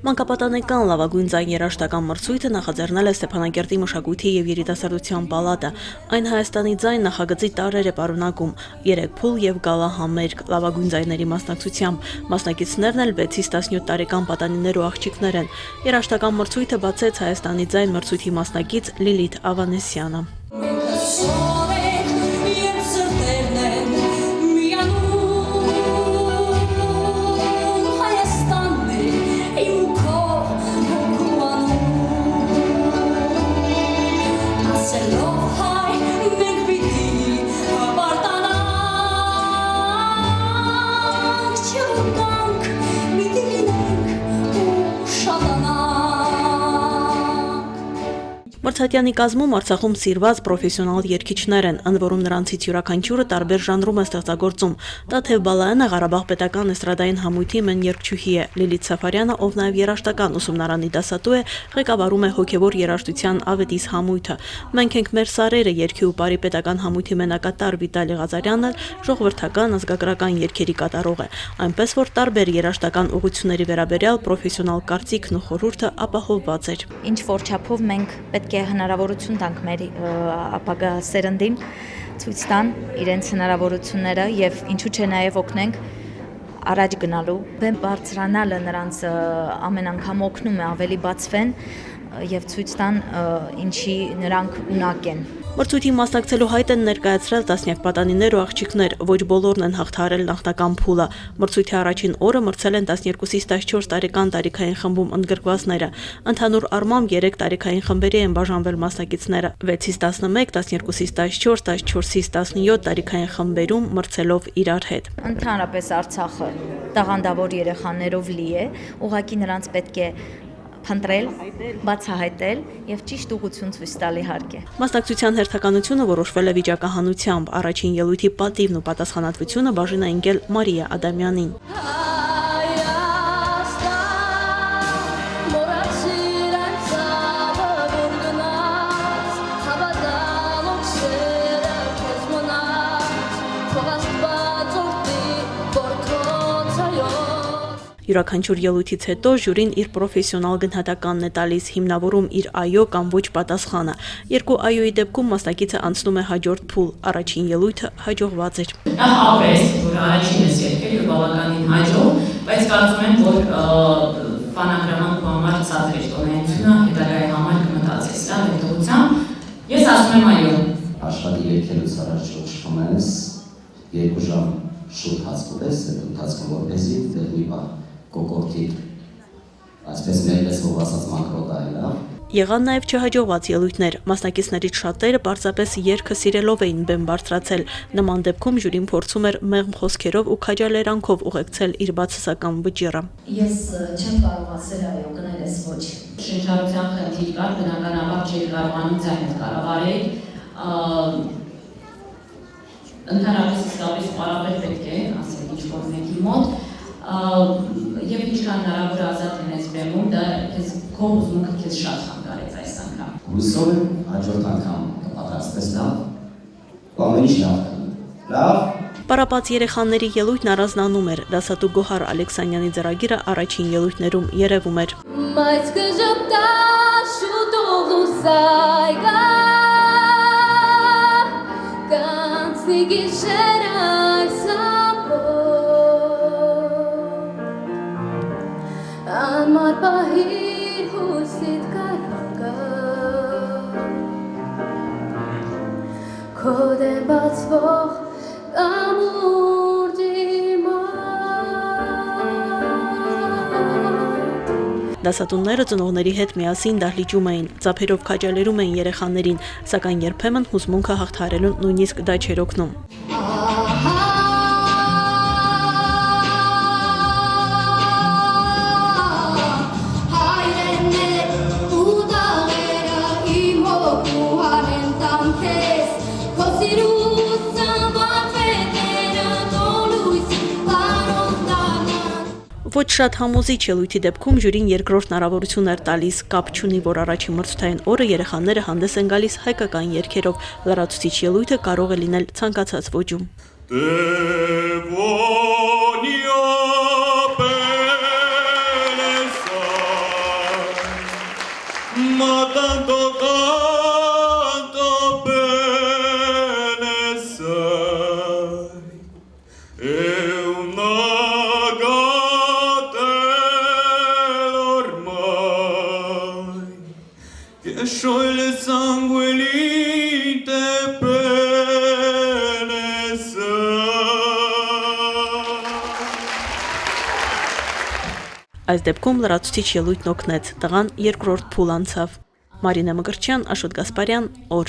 Մանկապատանեկան լավագույն ձայն երաժշտական մրցույթը նախաձեռնել է Ստեփանակերտի մշակույթի եւ երիտասարդության պալատը։ Այն Հայաստանի ձայն նախագծի տարրեր է պարունակում՝ 3 փուլ եւ գալա համերգ լավագույն ձայների մասնակցությամբ։ Մասնակիցներն էլ 6-ից 17 տարեկան պատանիներ ու աղջիկներ են։ Երաժշտական մրցույթը բացեց Հայաստանի ձայն մրցույթի մասնակից Լիլիթ Ավանեսյանը։ Մրցատյանի կազմում Արցախում սիրված պրոֆեսիոնալ երգիչներ են, ընդ որում նրանցից յուրաքանչյուրը տարբեր ժանրում է ստեղծագործում։ Տաթև Բալայանը Ղարաբաղ պետական էստրադային համույթի մեն երգչուհի է, Լիլիթ Սաֆարյանը, ով նաև երաժշտական ուսումնարանի դասատու է, ղեկավարում է հոգևոր երաժշտության Ավետիս համույթը։ Մենք ենք մեր սարերը երգի ու պարի պետական համույթի մենակատար Վիտալի Ղազարյանն ժողովրդական ազգագրական երգերի կատարող է, այնպես որ տարբեր երաժշտական ուղղությունների վերաբերյալ պրոֆեսիոնալ կարծիքն ու խորհուրդը ապահովված էր։ Ինչ որ չափով մենք պետք է հնարավորություն տանք մեր ապագա սերնդին ցույց տան իրենց հնարավորությունները եւ ինչու՞ չէ նաեւ օգնենք առաջ գնալու բեմ բարձրանալը նրանց ամեն անգամ օգնում է ավելի բացվեն եւ ցույց տան ինչի նրանք ունակ են։ Մրցույթին մասնակցելու հայտ են ներկայացրել տասնյակ պատանիներ ու աղջիկներ, ոչ բոլորն են հաղթահարել նախնական փուլը։ Մրցույթի առաջին օրը մրցել են 12-ից 14 տարեկան տարիքային խմբում ընդգրկվածները։ Ընդհանուր առմամբ 3 տարիքային խմբերի են բաժանվել մասնակիցները՝ 6-ից 11, 12-ից 14, 14-ից 17 տարիքային խմբերում մրցելով իրար հետ։ Ընդհանրապես Արցախը տաղանդավոր երեխաներով լի է, ուղղակի նրանց պետք է փնտրել, բացահայտել եւ ճիշտ ուղղություն ցույց տալ իհարկե։ Մասնակցության հերթականությունը որոշվել է վիճակահանությամբ։ Առաջին ելույթի պատիվն ու պատասխանատվությունը բաժին է ընկել Մարիա Ադամյանին։ Յուրաքանչյուր ելույթից հետո ժյուրին իր պրոֆեսիոնալ գնահատականն է տալիս, հիմնավորում իր այո կամ ոչ պատասխանը։ Երկու այոյի դեպքում մասնակիցը անցնում է հաջորդ փուլ։ Առաջին ելույթը հաջողված էր։ Նախ ապրես, որ առաջին ես եկել եւ բավականին հաջող, բայց կարծում եմ, որ ֆանագրաման համար ցածր է տոնայությունը, հետագայի համար կմտածես դա հետողությամբ։ Ես ասում եմ այո։ Աշխատի եկելուց առաջ շփում ես 2 ժամ շուտ հացկոտես, այդ ընթացքում որպեսզի դեպի բան կոկորտի, այսպես մերպես ով ասած մակրոտայելա։ Եղան նաև չհաջողված ելույթներ։ Մասնակիցներից շատերը պարզապես երգը սիրելով էին բեմ բարձրացել։ Նման դեպքում ժյուրին փորձում էր մեղմ խոսքերով ու քաջալերանքով ուղեկցել իր բացասական վճիռը։ Ես չեմ կարող ասել այո, կներես ոչ։ Շնչառության խնդիր կար, բնականաբար չէի կարողանում ձայնդ կառավարել։ Ընդհանրապես իսկապես պարապել պետք է, ասել ինչ-որ մեկի մոտ, և ինչքան հնարավոր ազատ լինես բեմում, դա քեզ քո հուզմունքը քեզ շատ խանգարեց այս անգամ։ Հուսով եմ հաջորդ անգամ կպատրաստես լավ, ու ամեն ինչ լավ կլինի։ Լավ։ Պարապած երեխաների ելույթն առանձնանում էր։ Դասատու Գոհար Ալեքսանյանի ձեռագիրը առաջին ելույթներում երևում էր։ Բայց կժպտա շուտով լուսայգա Կանցնի գիշեր այս ամոթ Անմար պահիր հույսիդ կարակը Քո դեմ բացվող կամուրջի Դասատուները ծնողների հետ միասին դահլիճում էին, ծափերով քաջալերում էին երեխաներին, սակայն երբեմն հուզմունքը հաղթահարելուն նույնիսկ դա չէր օգնում։ Ոչ շատ համոզիչ ելույթի դեպքում ժյուրին երկրորդ հնարավորություն էր տալիս, կապ չունի, որ առաջին մրցութային օրը երեխաները հանդես են գալիս հայկական երգերով, լրացուցիչ ելույթը կարող է լինել ցանկացած ոճում։ Matando canto bene sai e una gatella ormai che scioglie il sangue lì te bene sai. Այս դեպքում լրացուցիչ ելույթն օգնեց, տղան երկրորդ փուլ անցավ։ Մարինե Մկրտչյան, Աշոտ Գասպարյան, օր։